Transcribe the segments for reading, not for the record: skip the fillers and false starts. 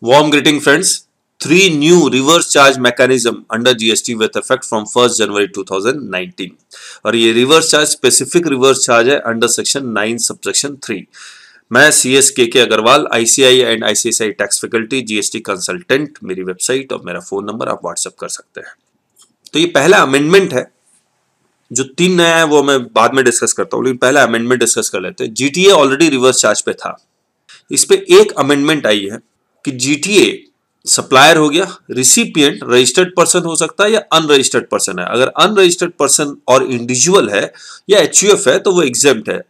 Warm greeting friends. 3 new reverse charge mechanism under GST with effect from 1st January 2019 और ये reverse charge specific reverse charge है under section 9 subsection 3। मैं CS के Agarwal ICI and ICICI tax faculty GST consultant, मेरी website और मेरा phone number आप WhatsApp कर सकते हैं। तो ये पहला अमेंडमेंट है, जो 3 नया है वो मैं बाद में डिस्कस करता हूँ, लेकिन पहला अमेंडमेंट डिस्कस कर लेते हैं। GTA ऑलरेडी रिवर्स चार्ज पे था, इस पे एक अमेंडमेंट आई है कि GTA सप्लायर हो गया, रिसिपिएंट रजिस्टर्ड पर्सन हो सकता है या अनरजिस्टर्ड पर्सन है। अगर अनरजिस्टर्ड पर्सन और इंडिविजुअल है या HUF है तो वो एग्जेम्प्ट है।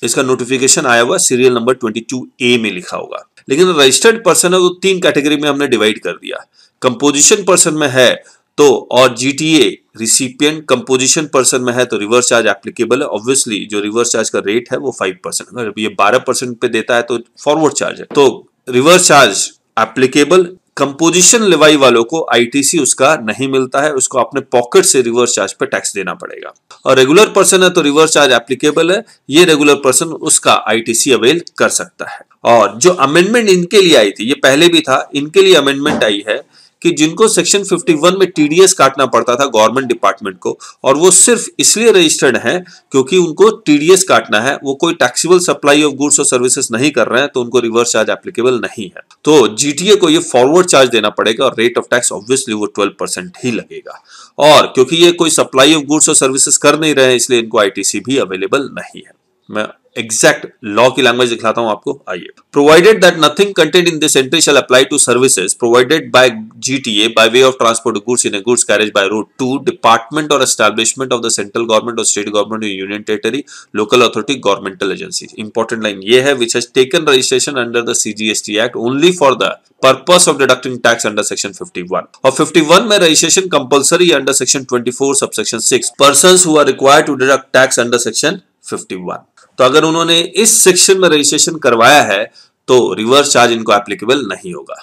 इसका नोटिफिकेशन आया हुआ सीरियल नंबर 22A में लिखा होगा। लेकिन रजिस्टर्ड पर्सन है तो 3 कैटेगरी में हमने डिवाइड कर दिया। कंपोजिशन पर्सन में है तो और GTA रिसिपिएंट कंपोजिशन पर्सन में है तो रिवर्स चार्ज एप्लीकेबल है। ऑब्वियसली जो रिवर्स चार्ज का रेट है वो 5%, अगर ये 12% पे देता है तो फॉरवर्ड चार्ज है, तो रिवर्स चार्ज एप्लीकेबल। कंपोजिशन लेवाई वालों को ITC उसका नहीं मिलता है, उसको अपने पॉकेट से रिवर्स चार्ज पे टैक्स देना पड़ेगा। और रेगुलर पर्सन है तो रिवर्स चार्ज एप्लीकेबल है, ये रेगुलर पर्सन उसका ITC अवेल कर सकता है। और जो अमेंडमेंट इनके लिए आई थी, ये पहले भी था, इनके लिए अमेंडमेंट आई है कि जिनको सेक्शन 51 में TDS काटना पड़ता था गवर्नमेंट डिपार्टमेंट को, और वो सिर्फ इसलिए रजिस्टर्ड हैं क्योंकि उनको TDS काटना है, वो कोई टैक्सेबल सप्लाई ऑफ गुड्स और सर्विसेज नहीं कर रहे हैं, तो उनको रिवर्स चार्ज एप्लीकेबल नहीं है। तो GTA को ये फॉरवर्ड चार्ज देना पड़ेगा और रेट ऑफ टैक्स ऑब्वियसली वो 12% ही लगेगा। और क्योंकि ये कोई सप्लाई ऑफ गुड्स और सर्विसेज कर नहीं रहे हैं, इसलिए इनको ITC भी अवेलेबल नहीं है। मैं एग्जैक्ट लॉ की लैंग्वेज दिखलाता हूं आपको, आइए। Provided that nothing content in this entry shall apply to services provided by GTA by way of transport goods in a goods carriage by road to department और establishment of the central government और state government और union territory local authority governmental agency. Important line ये है, which has taken registration under the CGST act only for the purpose of deducting tax under section 51 और 51 में registration compulsory under section 24 subsection 6 persons who are required to deduct tax under section 51। तो अगर उन्होंने इस section में registration करवाया है तो रिवर्स चार्ज इनको एप्लीकेबल नहीं होगा।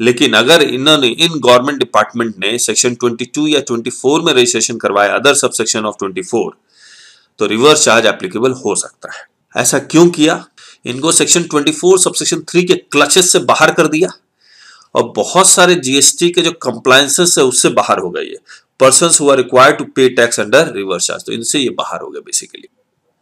लेकिन अगर इन्होंने इन गवर्नमेंट डिपार्टमेंट ने सेक्शन 22 या 24 में रजिस्ट्रेशन करवाया अदर सबसेक्शन ऑफ 24, तो रिवर्स चार्ज एप्लीकेबल हो सकता है। ऐसा क्यों किया? इनको सेक्शन 24 सबसेक्शन 3 के क्लचेस से बाहर कर दिया और बहुत सारे GST के जो कंप्लायंसेस है उससे बाहर हो गई है। Persons who are required to pay tax under reverse charge, तो इनसे ये बाहर हो गए बेसिकली।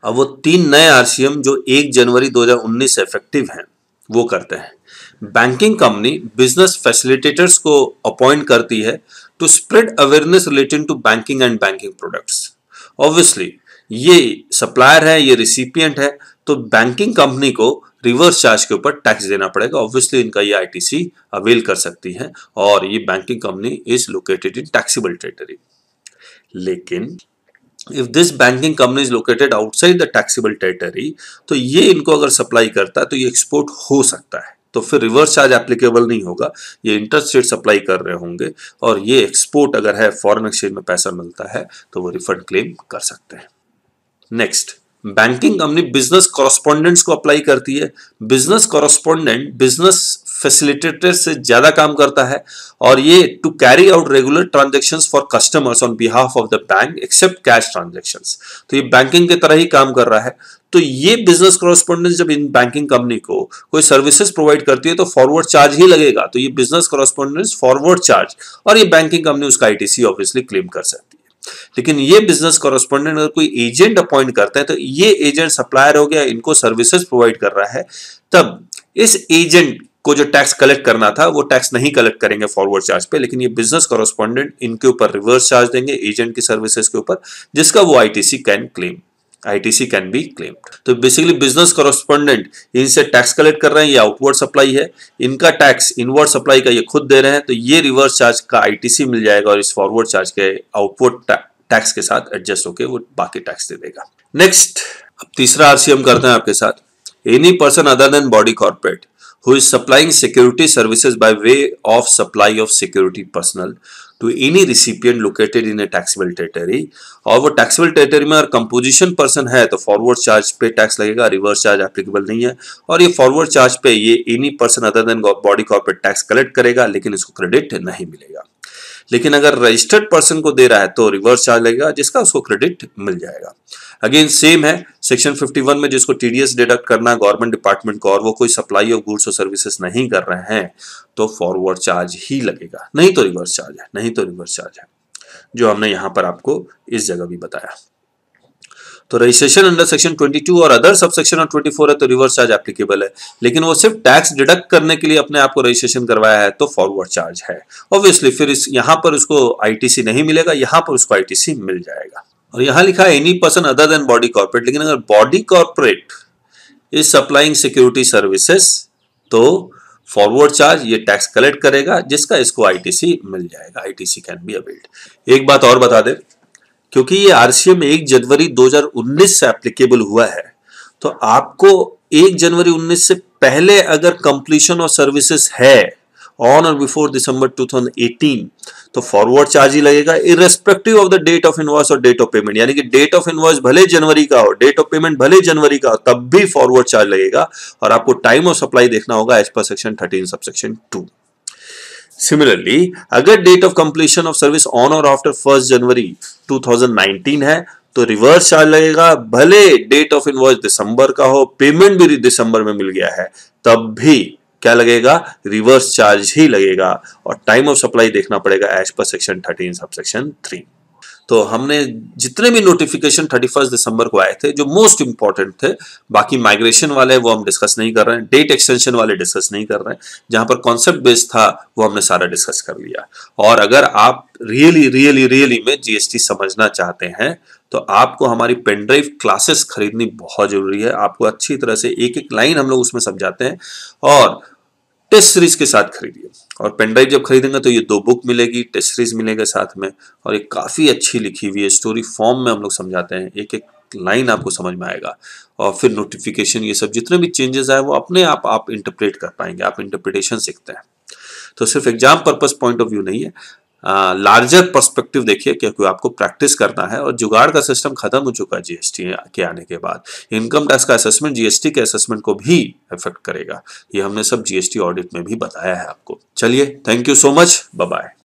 अब वो 3 नए RCM जो 1 जनवरी 2019 से इफेक्टिव हैं वो करते हैं। बैंकिंग कंपनी बिजनेस फैसिलिटेटर्स को अपॉइंट करती है to spread awareness relating to banking and banking products. Obviously ये सप्लायर है, ये रिसिपिएंट है, तो बैंकिंग कंपनी को रिवर्स चार्ज के ऊपर टैक्स देना पड़ेगा। ऑब्वियसली इनका ये ITC अवेल कर सकती है और ये banking company is located in taxable territory. लेकिन if this banking company is located outside the taxable territory, तो ये इनको अगर सप्लाई करता है तो ये एक्सपोर्ट हो सकता है, तो फिर रिवर्स चार्ज एप्लीकेबल नहीं होगा। ये इंटरस्टेट सप्लाई कर रहे होंगे और ये एक्सपोर्ट अगर है, फॉरेन एक्सचेंज में पैसा मिलता है तो वो रिफंड क्लेम कर सकते हैं। Next, banking company business correspondents को अप्लाई करती है। बिजनेस कॉरेस्पॉन्डेंट बिजनेस फैसिलिटेटर से ज्यादा काम करता है और ये to carry out regular transactions for customers on behalf of the bank except cash transactions. तो ये बैंकिंग की तरह ही काम कर रहा है। तो ये बिजनेस कॉरेस्पॉन्डेंट जब इन बैंकिंग कंपनी को कोई सर्विसेज प्रोवाइड करती है तो फॉरवर्ड चार्ज ही लगेगा, तो ये बिजनेस कॉरेस्पॉन्डेंट फॉरवर्ड चार्ज, और ये बैंकिंग कंपनी उसका ITC ऑब्वियसली क्लेम कर सकती है। लेकिन ये बिजनेस कॉरेस्पॉन्डेंट अगर कोई एजेंट अपॉइंट करता है तो ये एजेंट सप्लायर हो गया, इनको सर्विसेज प्रोवाइड कर रहा है, तब इस एजेंट को जो टैक्स कलेक्ट करना था वो टैक्स नहीं कलेक्ट करेंगे फॉरवर्ड चार्ज पे, लेकिन ये बिजनेस कॉरेस्पॉन्डेंट इनके ऊपर रिवर्स चार्ज देंगे एजेंट की सर्विसेज के ऊपर, जिसका वो ITC कैन बी क्लेम। तो बेसिकली बिजनेस कॉरेस्पॉन्डेंट इनसे टैक्स कलेक्ट कर रहे हैं, ये आउटवर्ड सप्लाई है, इनका टैक्स इनवर्ड सप्लाई का ये खुद दे रहे हैं, तो ये रिवर्स चार्ज का ITC मिल जाएगा और इस फॉरवर्ड चार्ज के आउटवर्ड टैक्स के साथ एडजस्ट होकर वो बाकी टैक्स दे देगा। नेक्स्ट, अब तीसरा RCM करते हैं आपके साथ। Any person other than body corporate who is supplying security services by way of supply of security personnel to any recipient located in a taxable territory, और वो taxable territory में अगर composition person है तो forward charge पे tax लगेगा, reverse charge applicable नहीं है, और ये forward charge पे ये any person other than body corporate tax collect करेगा लेकिन इसको क्रेडिट नहीं मिलेगा। लेकिन अगर रजिस्टर्ड पर्सन को दे रहा है तो रिवर्स चार्ज लगेगा जिसका उसको क्रेडिट मिल जाएगा। अगेन सेम है, सेक्शन 51 में जिसको टीडीएस डिडक्ट करना है गवर्नमेंट डिपार्टमेंट को और वो कोई सप्लाई ऑफ गुड्स और सर्विसेज नहीं कर रहे हैं तो फॉरवर्ड चार्ज ही लगेगा, नहीं तो रिवर्स चार्ज है, नहीं तो रिवर्स चार्ज है, जो हमने यहां पर आपको इस जगह भी बताया। तो रजिस्ट्रेशन अंडर सेक्शन 22 और अदर सबसेक्शन ऑफ 24 है तो रिवर्स चार्ज एप्लीकेबल है, लेकिन वो सिर्फ टैक्स डिडक्ट करने के लिए अपने आप को रजिस्ट्रेशन करवाया है तो फॉरवर्ड चार्ज है। ऑब्वियसली फिर इस यहां पर उसको आईटीसी नहीं मिलेगा, यहां पर उसको आईटीसी मिल जाएगा। और यहां लिखा है any person other than body corporate, लेकिन अगर body corporate is supplying security services तो फॉरवर्ड चार्ज ये टैक्स कलेक्ट करेगा, जिसका इसको आईटीसी मिल जाएगा, आईटीसी कैन बी अवेल्ड। एक बात और बता दे, क्योंकि ये आरसीएम 1 जनवरी 2019 से एप्लीकेबल हुआ है तो आपको 1 जनवरी 19 से पहले अगर कंप्लीशन ऑफ सर्विसेज है ऑन और बिफोर दिसंबर 2018 तो फॉरवर्ड चार्ज ही लगेगा, irrespective of the date of invoice और डेट ऑफ पेमेंट। यानी कि डेट ऑफ इनवॉइस भले जनवरी का हो, डेट ऑफ पेमेंट भले जनवरी का हो, तब भी फॉरवर्ड चार्ज लगेगा और आपको टाइम ऑफ सप्लाई देखना होगा as per section 13 subsection 2। Similarly अगर date of completion of service on और आफ्टर 1 जनवरी 2019 है तो रिवर्स चार्ज लगेगा, भले डेट ऑफ इनवॉइस दिसंबर का हो, पेमेंट भी दिसंबर में मिल गया है, तब भी क्या लगेगा, रिवर्स चार्ज ही लगेगा और टाइम ऑफ सप्लाई देखना पड़ेगा एज पर सेक्शन 13 सबसेक्शन 3। तो हमने जितने भी नोटिफिकेशन 31 दिसंबर को आए थे जो मोस्ट इंपॉर्टेंट थे, बाकी माइग्रेशन वाले वो हम डिस्कस नहीं कर रहे हैं, डेट एक्सटेंशन वाले डिस्कस नहीं कर रहे हैं, जहां पर कॉन्सेप्ट बेस्ड था वो हमने सारा डिस्कस कर लिया। और अगर आप रियली में जीएसटी समझना चाहते हैं तो आपको हमारी पेनड्राइव क्लासेस खरीदनी बहुत जरूरी है। आपको अच्छी तरह से एक एक लाइन हम लोग उसमें समझाते हैं और टेस्ट सीरीज के साथ खरीदिए। और पेनड्राइव जब खरीदेंगे तो ये 2 बुक मिलेगी, टेस्ट सीरीज मिलेगा साथ में, और ये काफी अच्छी लिखी हुई है, स्टोरी फॉर्म में हम लोग समझाते हैं, एक एक लाइन आपको समझ में आएगा और फिर नोटिफिकेशन ये सब जितने भी चेंजेस आए वो अपने आप इंटरप्रेट कर पाएंगे, आप इंटरप्रिटेशन सीखते हैं। तो सिर्फ exam purpose point of view नहीं है, लार्जर पर्सपेक्टिव देखिए, क्योंकि आपको प्रैक्टिस करना है और जुगाड़ का सिस्टम खत्म हो चुका है जीएसटी के आने के बाद। इनकम टैक्स का असेसमेंट जीएसटी के असेसमेंट को भी इफेक्ट करेगा, ये हमने सब जीएसटी ऑडिट में भी बताया है आपको। चलिए, thank you so much, bye bye.